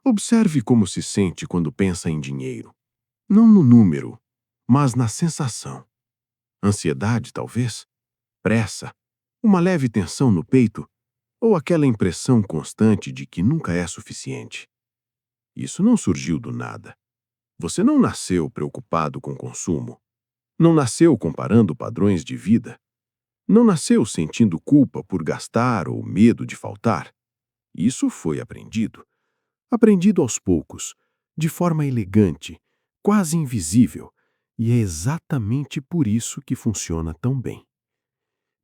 Observe como se sente quando pensa em dinheiro. Não no número, mas na sensação. Ansiedade, talvez? Pressa? Uma leve tensão no peito? Ou aquela impressão constante de que nunca é suficiente? Isso não surgiu do nada. Você não nasceu preocupado com consumo. Não nasceu comparando padrões de vida. Não nasceu sentindo culpa por gastar ou medo de faltar. Isso foi aprendido. Aprendido aos poucos, de forma elegante, quase invisível, e é exatamente por isso que funciona tão bem.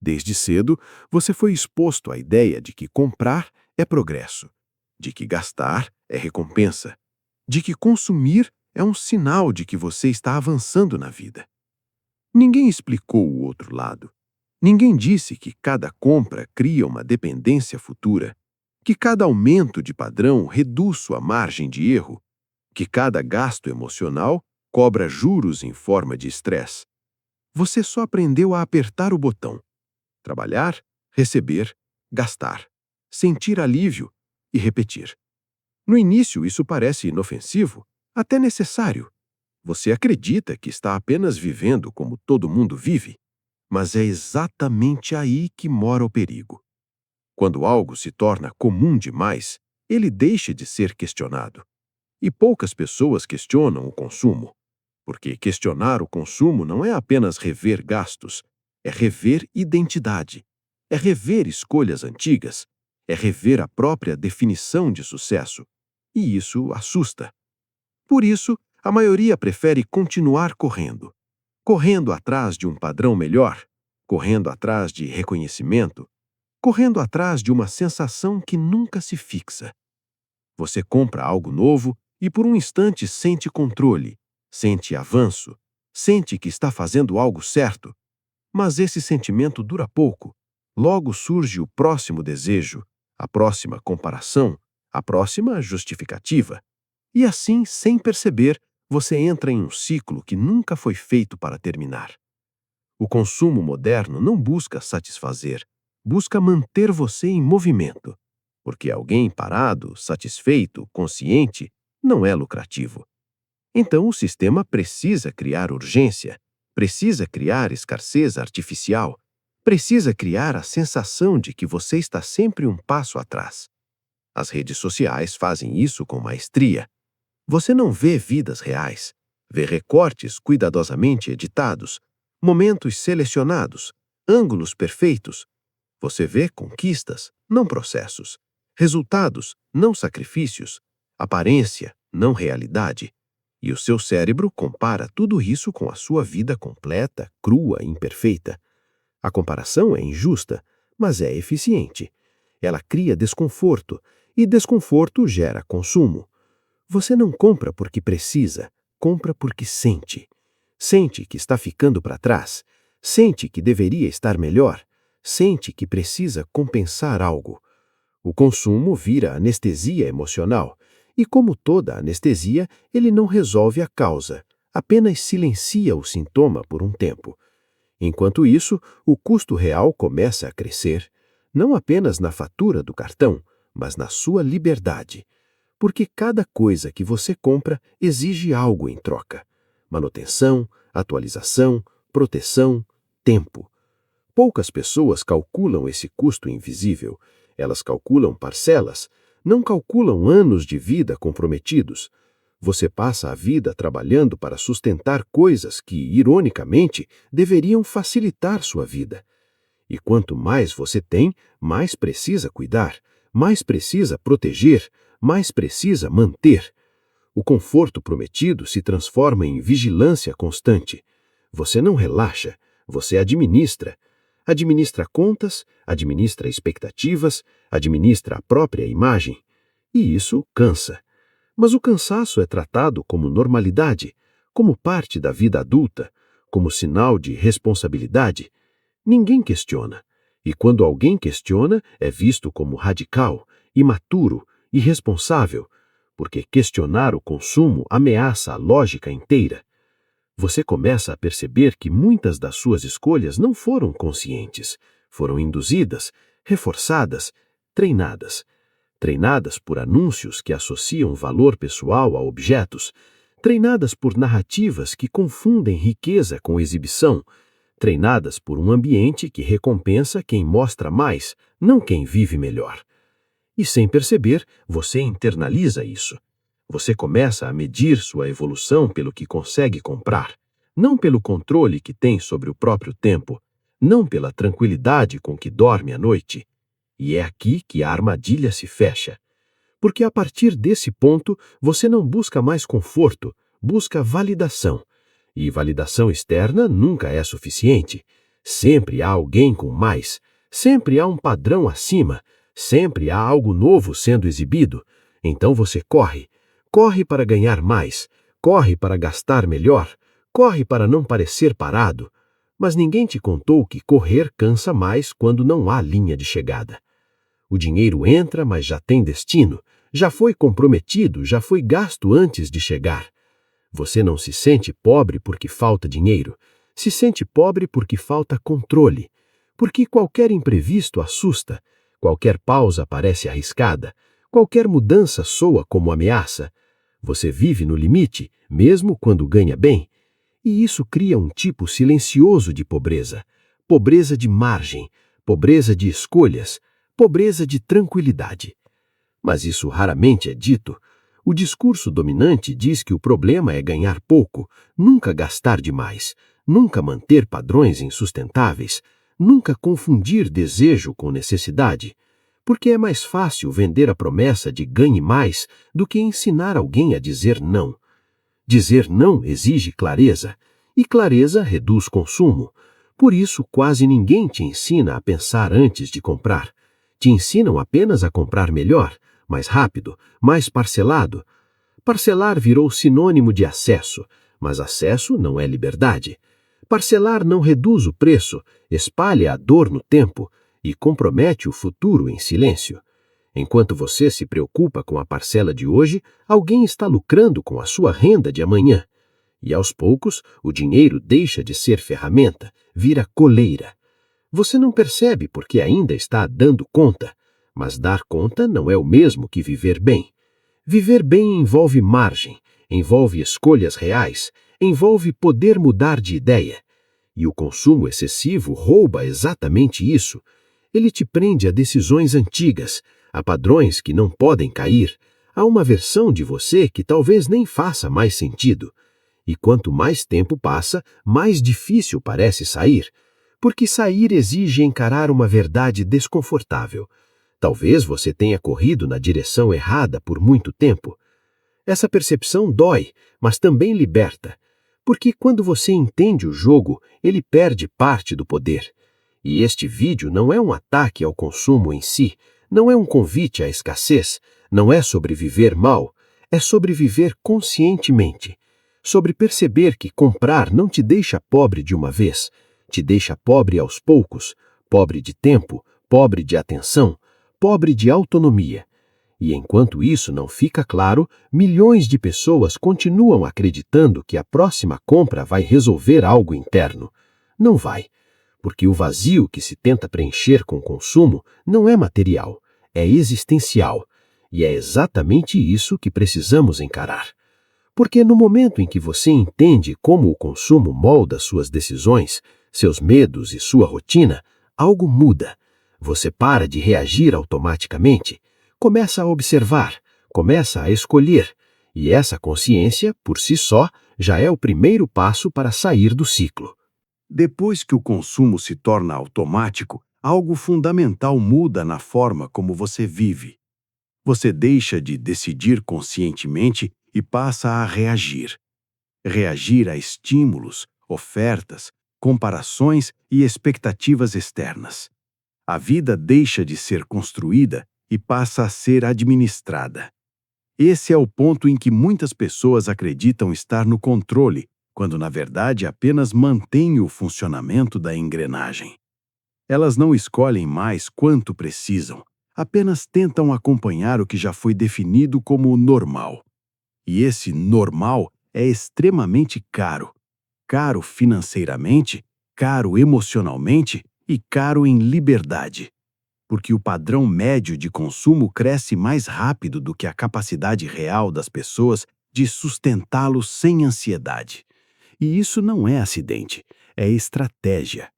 Desde cedo, você foi exposto à ideia de que comprar é progresso, de que gastar é recompensa, de que consumir é um sinal de que você está avançando na vida. Ninguém explicou o outro lado. Ninguém disse que cada compra cria uma dependência futura, que cada aumento de padrão reduz sua margem de erro, que cada gasto emocional cobra juros em forma de estresse. Você só aprendeu a apertar o botão. Trabalhar, receber, gastar, sentir alívio e repetir. No início, isso parece inofensivo, até necessário. Você acredita que está apenas vivendo como todo mundo vive, mas é exatamente aí que mora o perigo. Quando algo se torna comum demais, ele deixa de ser questionado. E poucas pessoas questionam o consumo, porque questionar o consumo não é apenas rever gastos, é rever identidade, é rever escolhas antigas, é rever a própria definição de sucesso. E isso assusta. Por isso, a maioria prefere continuar correndo. Correndo atrás de um padrão melhor, correndo atrás de reconhecimento, correndo atrás de uma sensação que nunca se fixa. Você compra algo novo e por um instante sente controle, sente avanço, sente que está fazendo algo certo. Mas esse sentimento dura pouco. Logo surge o próximo desejo, a próxima comparação, a próxima justificativa. E assim, sem perceber, você entra em um ciclo que nunca foi feito para terminar. O consumo moderno não busca satisfazer, busca manter você em movimento, porque alguém parado, satisfeito, consciente, não é lucrativo. Então o sistema precisa criar urgência, precisa criar escassez artificial, precisa criar a sensação de que você está sempre um passo atrás. As redes sociais fazem isso com maestria. Você não vê vidas reais, vê recortes cuidadosamente editados, momentos selecionados, ângulos perfeitos. Você vê conquistas, não processos, resultados, não sacrifícios, aparência, não realidade. E o seu cérebro compara tudo isso com a sua vida completa, crua e imperfeita. A comparação é injusta, mas é eficiente. Ela cria desconforto, e desconforto gera consumo. Você não compra porque precisa, compra porque sente. Sente que está ficando para trás, sente que deveria estar melhor, sente que precisa compensar algo. O consumo vira anestesia emocional, e como toda anestesia, ele não resolve a causa, apenas silencia o sintoma por um tempo. Enquanto isso, o custo real começa a crescer, não apenas na fatura do cartão, mas na sua liberdade. Porque cada coisa que você compra exige algo em troca. Manutenção, atualização, proteção, tempo. Poucas pessoas calculam esse custo invisível. Elas calculam parcelas, não calculam anos de vida comprometidos. Você passa a vida trabalhando para sustentar coisas que, ironicamente, deveriam facilitar sua vida. E quanto mais você tem, mais precisa cuidar, mais precisa proteger, mais precisa manter. O conforto prometido se transforma em vigilância constante. Você não relaxa, você administra. Administra contas, administra expectativas, administra a própria imagem. E isso cansa. Mas o cansaço é tratado como normalidade, como parte da vida adulta, como sinal de responsabilidade. Ninguém questiona. E quando alguém questiona, é visto como radical, imaturo, irresponsável, porque questionar o consumo ameaça a lógica inteira. Você começa a perceber que muitas das suas escolhas não foram conscientes, foram induzidas, reforçadas, treinadas. treinadas por anúncios que associam valor pessoal a objetos, treinadas por narrativas que confundem riqueza com exibição, treinadas por um ambiente que recompensa quem mostra mais, não quem vive melhor. E sem perceber, você internaliza isso. Você começa a medir sua evolução pelo que consegue comprar, não pelo controle que tem sobre o próprio tempo, não pela tranquilidade com que dorme à noite. E é aqui que a armadilha se fecha. Porque a partir desse ponto, você não busca mais conforto, busca validação. E validação externa nunca é suficiente. Sempre há alguém com mais, sempre há um padrão acima, sempre há algo novo sendo exibido. Então você corre. Corre para ganhar mais, corre para gastar melhor, corre para não parecer parado. Mas ninguém te contou que correr cansa mais quando não há linha de chegada. O dinheiro entra, mas já tem destino, já foi comprometido, já foi gasto antes de chegar. Você não se sente pobre porque falta dinheiro, se sente pobre porque falta controle, porque qualquer imprevisto assusta, qualquer pausa parece arriscada, qualquer mudança soa como ameaça. Você vive no limite, mesmo quando ganha bem, e isso cria um tipo silencioso de pobreza, pobreza de margem, pobreza de escolhas, pobreza de tranquilidade. Mas isso raramente é dito. O discurso dominante diz que o problema é ganhar pouco, nunca gastar demais, nunca manter padrões insustentáveis, nunca confundir desejo com necessidade, porque é mais fácil vender a promessa de ganhe mais do que ensinar alguém a dizer não. Dizer não exige clareza, e clareza reduz consumo. Por isso, quase ninguém te ensina a pensar antes de comprar. Te ensinam apenas a comprar melhor, mais rápido, mais parcelado. Parcelar virou sinônimo de acesso, mas acesso não é liberdade. Parcelar não reduz o preço, espalha a dor no tempo e compromete o futuro em silêncio. Enquanto você se preocupa com a parcela de hoje, alguém está lucrando com a sua renda de amanhã. E aos poucos, o dinheiro deixa de ser ferramenta, vira coleira. Você não percebe porque ainda está dando conta, mas dar conta não é o mesmo que viver bem. Viver bem envolve margem, envolve escolhas reais, envolve poder mudar de ideia. E o consumo excessivo rouba exatamente isso. Ele te prende a decisões antigas, a padrões que não podem cair, a uma versão de você que talvez nem faça mais sentido. E quanto mais tempo passa, mais difícil parece sair, porque sair exige encarar uma verdade desconfortável. Talvez você tenha corrido na direção errada por muito tempo. Essa percepção dói, mas também liberta, porque quando você entende o jogo, ele perde parte do poder. E este vídeo não é um ataque ao consumo em si, não é um convite à escassez, não é sobre viver mal, é sobre viver conscientemente, sobre perceber que comprar não te deixa pobre de uma vez, te deixa pobre aos poucos, pobre de tempo, pobre de atenção, pobre de autonomia. E enquanto isso não fica claro, milhões de pessoas continuam acreditando que a próxima compra vai resolver algo interno. Não vai, porque o vazio que se tenta preencher com consumo não é material, é existencial. E é exatamente isso que precisamos encarar. Porque no momento em que você entende como o consumo molda suas decisões, seus medos e sua rotina, algo muda. Você para de reagir automaticamente, começa a observar, começa a escolher, e essa consciência, por si só, já é o primeiro passo para sair do ciclo. Depois que o consumo se torna automático, algo fundamental muda na forma como você vive. Você deixa de decidir conscientemente e passa a reagir. Reagir a estímulos, ofertas, comparações e expectativas externas. A vida deixa de ser construída e passa a ser administrada. Esse é o ponto em que muitas pessoas acreditam estar no controle, quando na verdade apenas mantêm o funcionamento da engrenagem. Elas não escolhem mais quanto precisam, apenas tentam acompanhar o que já foi definido como normal. E esse normal é extremamente caro. Caro financeiramente, caro emocionalmente e caro em liberdade. Porque o padrão médio de consumo cresce mais rápido do que a capacidade real das pessoas de sustentá-lo sem ansiedade. E isso não é acidente, é estratégia.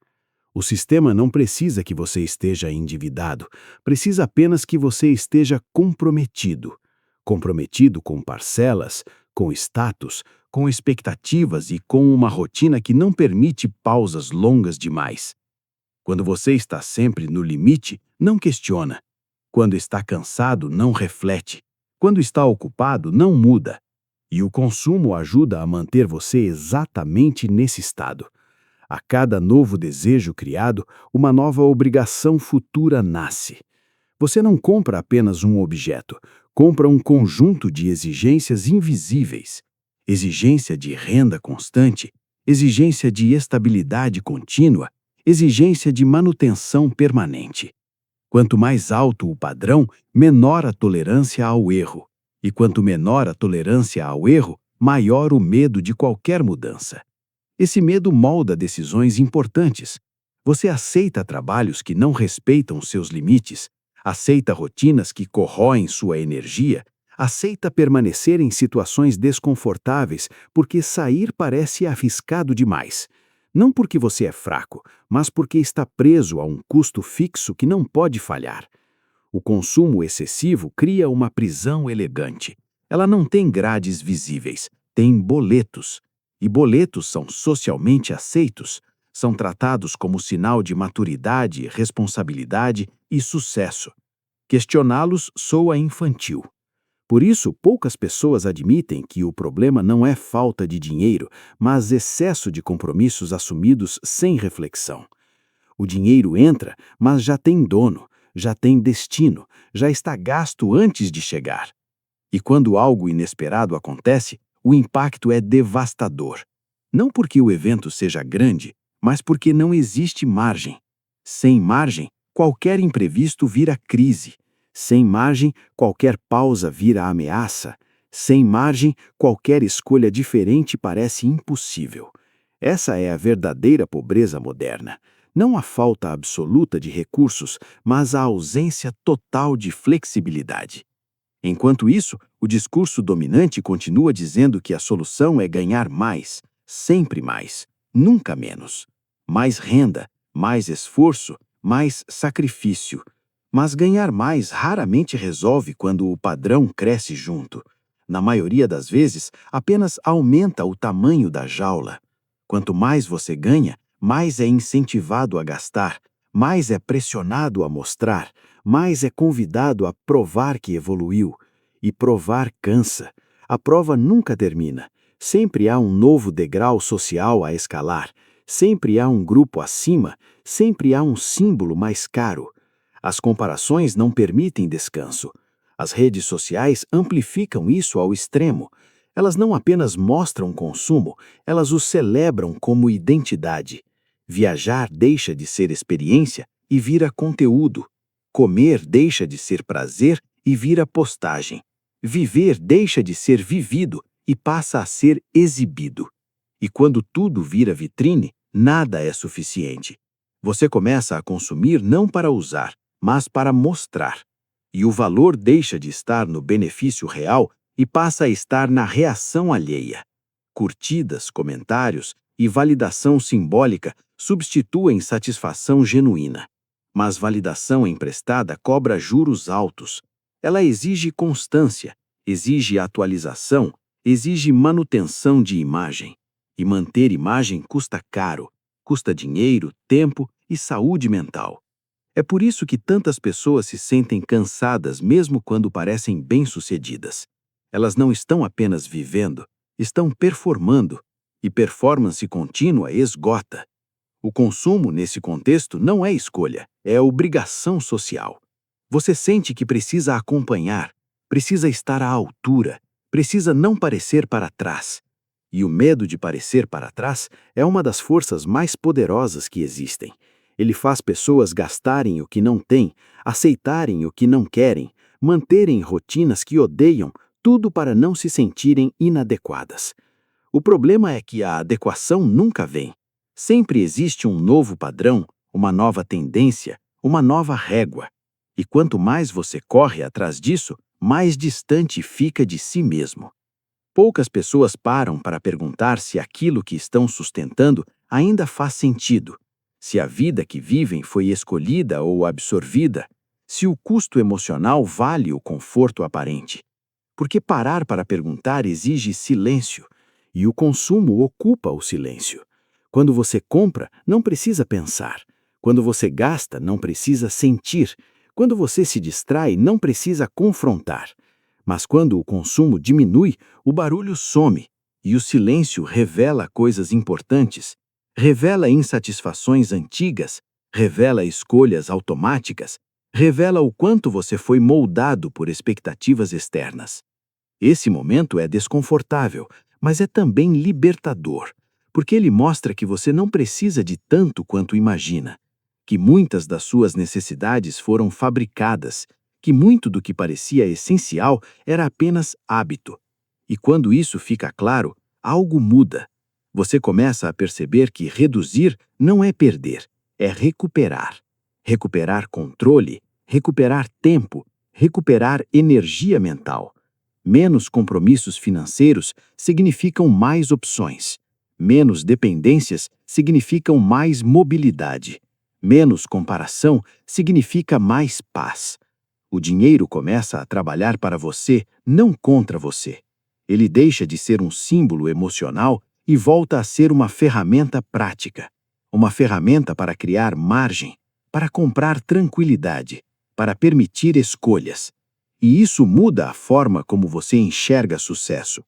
O sistema não precisa que você esteja endividado, precisa apenas que você esteja comprometido. Comprometido com parcelas, com status, Com expectativas e com uma rotina que não permite pausas longas demais. Quando você está sempre no limite, não questiona. Quando está cansado, não reflete. Quando está ocupado, não muda. e o consumo ajuda a manter você exatamente nesse estado. A cada novo desejo criado, uma nova obrigação futura nasce. Você não compra apenas um objeto, compra um conjunto de exigências invisíveis. Exigência de renda constante, exigência de estabilidade contínua, exigência de manutenção permanente. Quanto mais alto o padrão, menor a tolerância ao erro. E quanto menor a tolerância ao erro, maior o medo de qualquer mudança. Esse medo molda decisões importantes. Você aceita trabalhos que não respeitam seus limites, aceita rotinas que corroem sua energia, Aceita permanecer em situações desconfortáveis porque sair parece arriscado demais. Não porque você é fraco, mas porque está preso a um custo fixo que não pode falhar. O consumo excessivo cria uma prisão elegante. Ela não tem grades visíveis, tem boletos. E boletos são socialmente aceitos, são tratados como sinal de maturidade, responsabilidade e sucesso. Questioná-los soa infantil. Por isso, poucas pessoas admitem que o problema não é falta de dinheiro, mas excesso de compromissos assumidos sem reflexão. O dinheiro entra, mas já tem dono, já tem destino, já está gasto antes de chegar. E quando algo inesperado acontece, o impacto é devastador. Não porque o evento seja grande, mas porque não existe margem. Sem margem, qualquer imprevisto vira crise. Sem margem, qualquer pausa vira ameaça. Sem margem, qualquer escolha diferente parece impossível. Essa é a verdadeira pobreza moderna. Não a falta absoluta de recursos, mas a ausência total de flexibilidade. Enquanto isso, o discurso dominante continua dizendo que a solução é ganhar mais, sempre mais, nunca menos. Mais renda, mais esforço, mais sacrifício. Mas ganhar mais raramente resolve quando o padrão cresce junto. Na maioria das vezes, apenas aumenta o tamanho da jaula. Quanto mais você ganha, mais é incentivado a gastar, mais é pressionado a mostrar, mais é convidado a provar que evoluiu. E provar cansa. A prova nunca termina. Sempre há um novo degrau social a escalar. Sempre há um grupo acima. Sempre há um símbolo mais caro. As comparações não permitem descanso. As redes sociais amplificam isso ao extremo. Elas não apenas mostram consumo, elas o celebram como identidade. Viajar deixa de ser experiência e vira conteúdo. Comer deixa de ser prazer e vira postagem. Viver deixa de ser vivido e passa a ser exibido. E quando tudo vira vitrine, nada é suficiente. Você começa a consumir não para usar, mas para mostrar. E o valor deixa de estar no benefício real e passa a estar na reação alheia. Curtidas, comentários e validação simbólica substituem satisfação genuína. Mas validação emprestada cobra juros altos. Ela exige constância, exige atualização, exige manutenção de imagem. E manter imagem custa caro, custa dinheiro, tempo e saúde mental. É por isso que tantas pessoas se sentem cansadas mesmo quando parecem bem-sucedidas. Elas não estão apenas vivendo, estão performando, e performance contínua esgota. O consumo, nesse contexto, não é escolha, é obrigação social. Você sente que precisa acompanhar, precisa estar à altura, precisa não parecer para trás. E o medo de parecer para trás é uma das forças mais poderosas que existem. Ele faz pessoas gastarem o que não têm, aceitarem o que não querem, manterem rotinas que odeiam, tudo para não se sentirem inadequadas. O problema é que a adequação nunca vem. Sempre existe um novo padrão, uma nova tendência, uma nova régua. E quanto mais você corre atrás disso, mais distante fica de si mesmo. Poucas pessoas param para perguntar se aquilo que estão sustentando ainda faz sentido, se a vida que vivem foi escolhida ou absorvida, se o custo emocional vale o conforto aparente. Porque parar para perguntar exige silêncio, e o consumo ocupa o silêncio. Quando você compra, não precisa pensar. Quando você gasta, não precisa sentir. Quando você se distrai, não precisa confrontar. Mas quando o consumo diminui, o barulho some, e o silêncio revela coisas importantes, revela insatisfações antigas, revela escolhas automáticas, revela o quanto você foi moldado por expectativas externas. Esse momento é desconfortável, mas é também libertador, porque ele mostra que você não precisa de tanto quanto imagina, que muitas das suas necessidades foram fabricadas, que muito do que parecia essencial era apenas hábito. E quando isso fica claro, algo muda. Você começa a perceber que reduzir não é perder, é recuperar. Recuperar controle, recuperar tempo, recuperar energia mental. Menos compromissos financeiros significam mais opções. Menos dependências significam mais mobilidade. Menos comparação significa mais paz. O dinheiro começa a trabalhar para você, não contra você. Ele deixa de ser um símbolo emocional e volta a ser uma ferramenta prática. Uma ferramenta para criar margem, para comprar tranquilidade, para permitir escolhas. E isso muda a forma como você enxerga sucesso.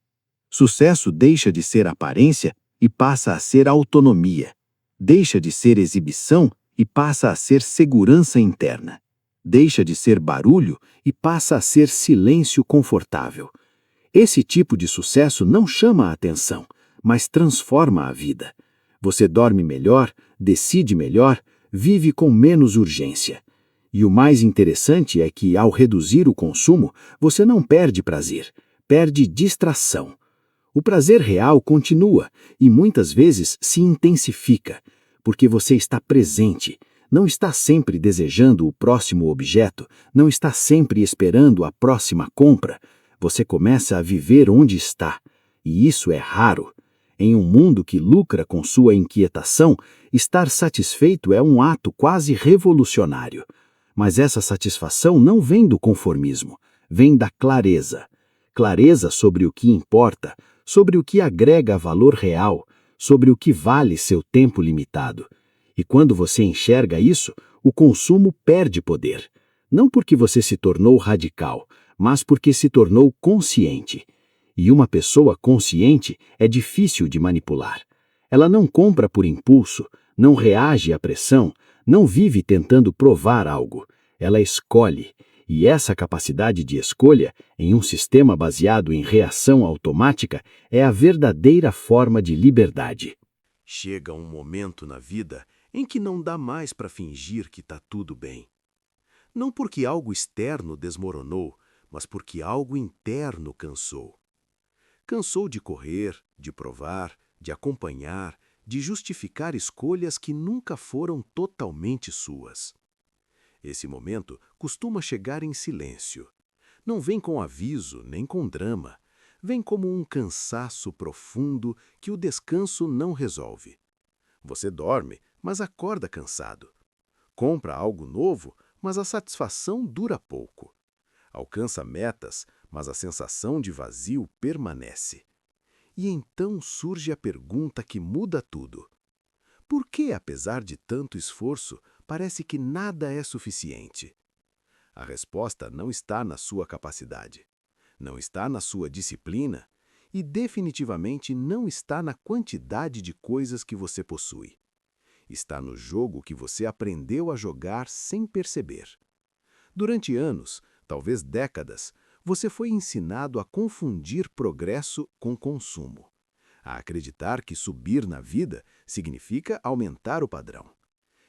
Sucesso deixa de ser aparência e passa a ser autonomia. Deixa de ser exibição e passa a ser segurança interna. Deixa de ser barulho e passa a ser silêncio confortável. Esse tipo de sucesso não chama a atenção, mas transforma a vida. Você dorme melhor, decide melhor, vive com menos urgência. E o mais interessante é que, ao reduzir o consumo, você não perde prazer, perde distração. O prazer real continua e muitas vezes se intensifica, porque você está presente, não está sempre desejando o próximo objeto, não está sempre esperando a próxima compra. Você começa a viver onde está, e isso é raro. Em um mundo que lucra com sua inquietação, estar satisfeito é um ato quase revolucionário. Mas essa satisfação não vem do conformismo, vem da clareza. Clareza sobre o que importa, sobre o que agrega valor real, sobre o que vale seu tempo limitado. E quando você enxerga isso, o consumo perde poder. Não porque você se tornou radical, mas porque se tornou consciente. E uma pessoa consciente é difícil de manipular. Ela não compra por impulso, não reage à pressão, não vive tentando provar algo. Ela escolhe, e essa capacidade de escolha, em um sistema baseado em reação automática, é a verdadeira forma de liberdade. Chega um momento na vida em que não dá mais para fingir que está tudo bem. Não porque algo externo desmoronou, mas porque algo interno cansou. Cansou de correr, de provar, de acompanhar, de justificar escolhas que nunca foram totalmente suas. Esse momento costuma chegar em silêncio. Não vem com aviso nem com drama. Vem como um cansaço profundo que o descanso não resolve. Você dorme, mas acorda cansado. Compra algo novo, mas a satisfação dura pouco. Alcança metas, mas a sensação de vazio permanece. E então surge a pergunta que muda tudo. Por que, apesar de tanto esforço, parece que nada é suficiente? A resposta não está na sua capacidade, não está na sua disciplina e definitivamente não está na quantidade de coisas que você possui. Está no jogo que você aprendeu a jogar sem perceber. Durante anos, talvez décadas, você foi ensinado a confundir progresso com consumo, a acreditar que subir na vida significa aumentar o padrão,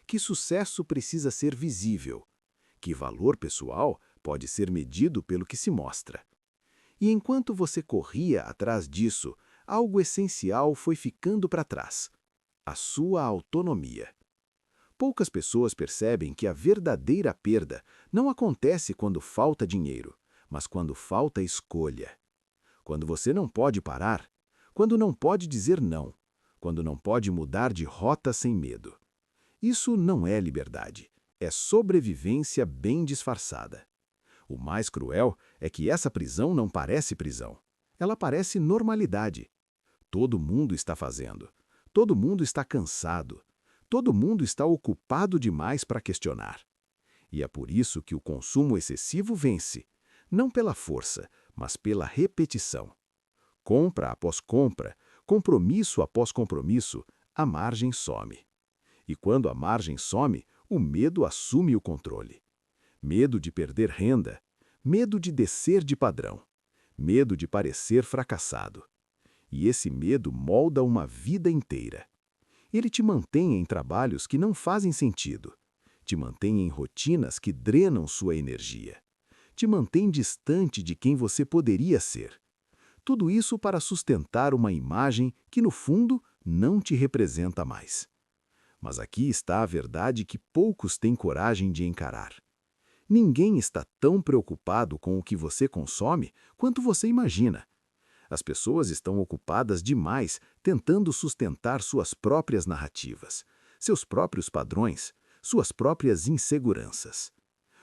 que sucesso precisa ser visível, que valor pessoal pode ser medido pelo que se mostra. E enquanto você corria atrás disso, algo essencial foi ficando para trás: a sua autonomia. Poucas pessoas percebem que a verdadeira perda não acontece quando falta dinheiro, mas quando falta escolha. Quando você não pode parar, quando não pode dizer não, quando não pode mudar de rota sem medo. Isso não é liberdade, é sobrevivência bem disfarçada. O mais cruel é que essa prisão não parece prisão. Ela parece normalidade. Todo mundo está fazendo. Todo mundo está cansado. Todo mundo está ocupado demais para questionar. E é por isso que o consumo excessivo vence, não pela força, mas pela repetição. Compra após compra, compromisso após compromisso, a margem some. E quando a margem some, o medo assume o controle. Medo de perder renda, medo de descer de padrão, medo de parecer fracassado. E esse medo molda uma vida inteira. Ele te mantém em trabalhos que não fazem sentido, te mantém em rotinas que drenam sua energia, te mantém distante de quem você poderia ser. Tudo isso para sustentar uma imagem que, no fundo, não te representa mais. Mas aqui está a verdade que poucos têm coragem de encarar. Ninguém está tão preocupado com o que você consome quanto você imagina. As pessoas estão ocupadas demais tentando sustentar suas próprias narrativas, seus próprios padrões, suas próprias inseguranças.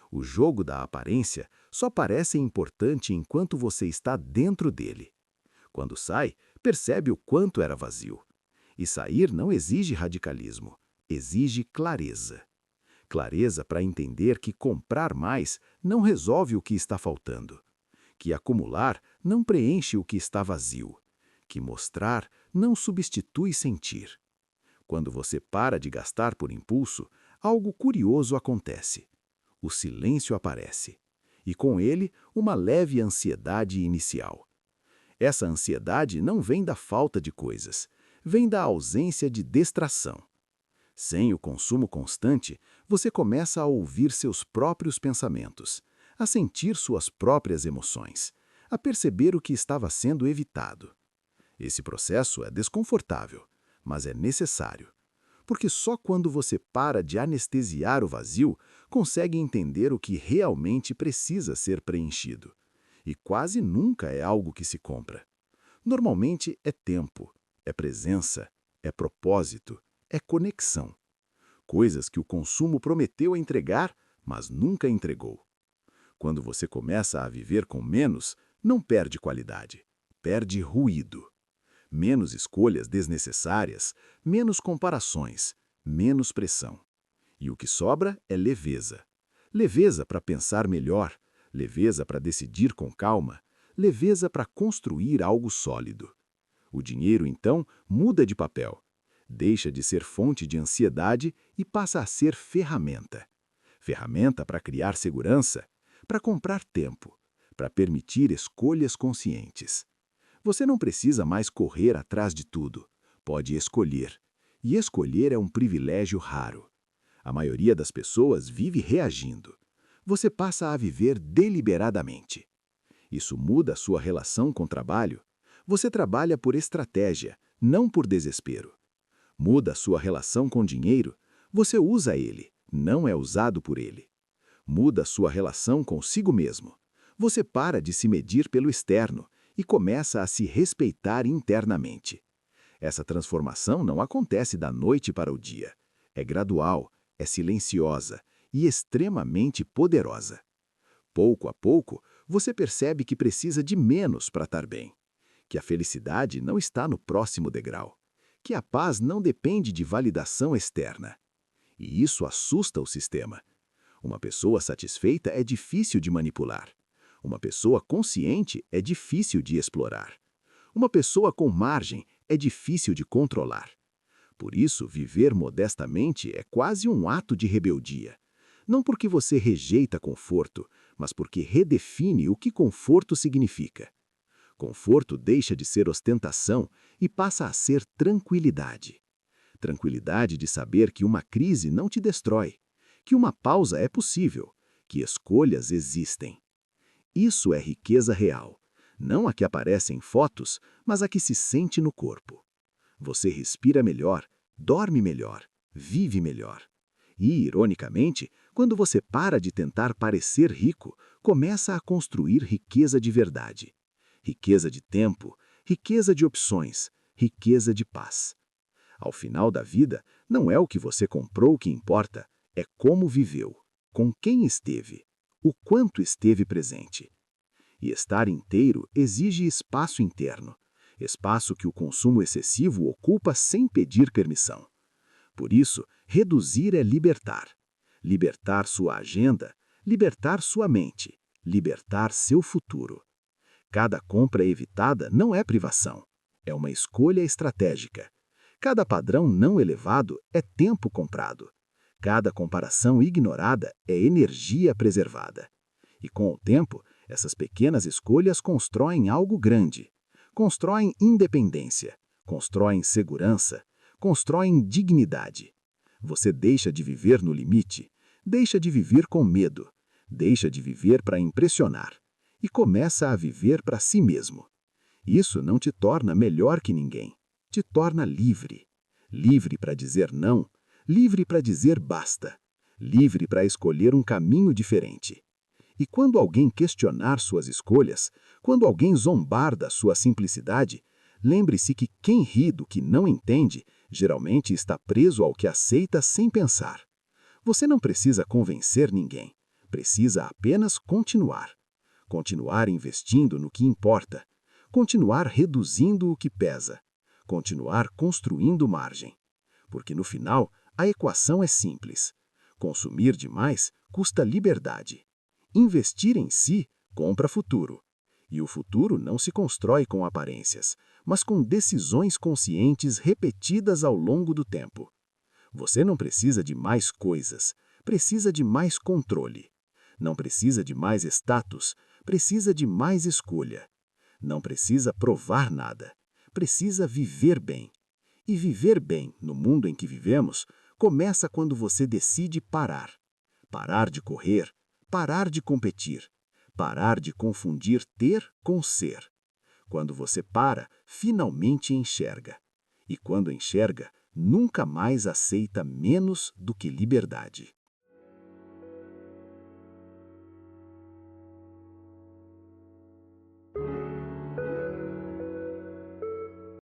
O jogo da aparência só parece importante enquanto você está dentro dele. Quando sai, percebe o quanto era vazio. E sair não exige radicalismo, exige clareza. Clareza para entender que comprar mais não resolve o que está faltando, que acumular não preenche o que está vazio, que mostrar não substitui sentir. Quando você para de gastar por impulso, algo curioso acontece. O silêncio aparece, e com ele uma leve ansiedade inicial. Essa ansiedade não vem da falta de coisas, vem da ausência de distração. Sem o consumo constante, você começa a ouvir seus próprios pensamentos, a sentir suas próprias emoções, a perceber o que estava sendo evitado. Esse processo é desconfortável, mas é necessário. Porque só quando você para de anestesiar o vazio, consegue entender o que realmente precisa ser preenchido. E quase nunca é algo que se compra. Normalmente é tempo, é presença, é propósito, é conexão. Coisas que o consumo prometeu entregar, mas nunca entregou. Quando você começa a viver com menos, não perde qualidade, perde ruído. Menos escolhas desnecessárias, menos comparações, menos pressão. E o que sobra é leveza. Leveza para pensar melhor, leveza para decidir com calma, leveza para construir algo sólido. O dinheiro, então, muda de papel. Deixa de ser fonte de ansiedade e passa a ser ferramenta. Ferramenta para criar segurança, para comprar tempo, para permitir escolhas conscientes. Você não precisa mais correr atrás de tudo. Pode escolher. E escolher é um privilégio raro. A maioria das pessoas vive reagindo. Você passa a viver deliberadamente. Isso muda a sua relação com o trabalho. Você trabalha por estratégia, não por desespero. Muda a sua relação com o dinheiro. Você usa ele, não é usado por ele. Muda a sua relação consigo mesmo. Você para de se medir pelo externo e começa a se respeitar internamente. Essa transformação não acontece da noite para o dia. É gradual, é silenciosa e extremamente poderosa. Pouco a pouco, você percebe que precisa de menos para estar bem, que a felicidade não está no próximo degrau, que a paz não depende de validação externa. E isso assusta o sistema. Uma pessoa satisfeita é difícil de manipular. Uma pessoa consciente é difícil de explorar. Uma pessoa com margem é difícil de controlar. Por isso, viver modestamente é quase um ato de rebeldia. Não porque você rejeita conforto, mas porque redefine o que conforto significa. Conforto deixa de ser ostentação e passa a ser tranquilidade. Tranquilidade de saber que uma crise não te destrói, que uma pausa é possível, que escolhas existem. Isso é riqueza real, não a que aparece em fotos, mas a que se sente no corpo. Você respira melhor, dorme melhor, vive melhor. E, ironicamente, quando você para de tentar parecer rico, começa a construir riqueza de verdade. Riqueza de tempo, riqueza de opções, riqueza de paz. Ao final da vida, não é o que você comprou que importa, é como viveu, com quem esteve, o quanto esteve presente. E estar inteiro exige espaço interno, espaço que o consumo excessivo ocupa sem pedir permissão. Por isso, reduzir é libertar. Libertar sua agenda, libertar sua mente, libertar seu futuro. Cada compra evitada não é privação, é uma escolha estratégica. Cada padrão não elevado é tempo comprado. Cada comparação ignorada é energia preservada. E com o tempo, essas pequenas escolhas constroem algo grande. Constroem independência, constroem segurança, constroem dignidade. Você deixa de viver no limite, deixa de viver com medo, deixa de viver para impressionar e começa a viver para si mesmo. Isso não te torna melhor que ninguém, te torna livre. Livre para dizer não, livre para dizer basta, livre para escolher um caminho diferente. E quando alguém questionar suas escolhas, quando alguém zombar da sua simplicidade, lembre-se que quem ri do que não entende, geralmente está preso ao que aceita sem pensar. Você não precisa convencer ninguém, precisa apenas continuar. Continuar investindo no que importa, continuar reduzindo o que pesa, continuar construindo margem. Porque no final, a equação é simples. Consumir demais custa liberdade. Investir em si compra futuro. E o futuro não se constrói com aparências, mas com decisões conscientes repetidas ao longo do tempo. Você não precisa de mais coisas, precisa de mais controle. Não precisa de mais status, precisa de mais escolha. Não precisa provar nada, precisa viver bem. E viver bem no mundo em que vivemos começa quando você decide parar. Parar de correr, parar de competir, parar de confundir ter com ser. Quando você para, finalmente enxerga. E quando enxerga, nunca mais aceita menos do que liberdade.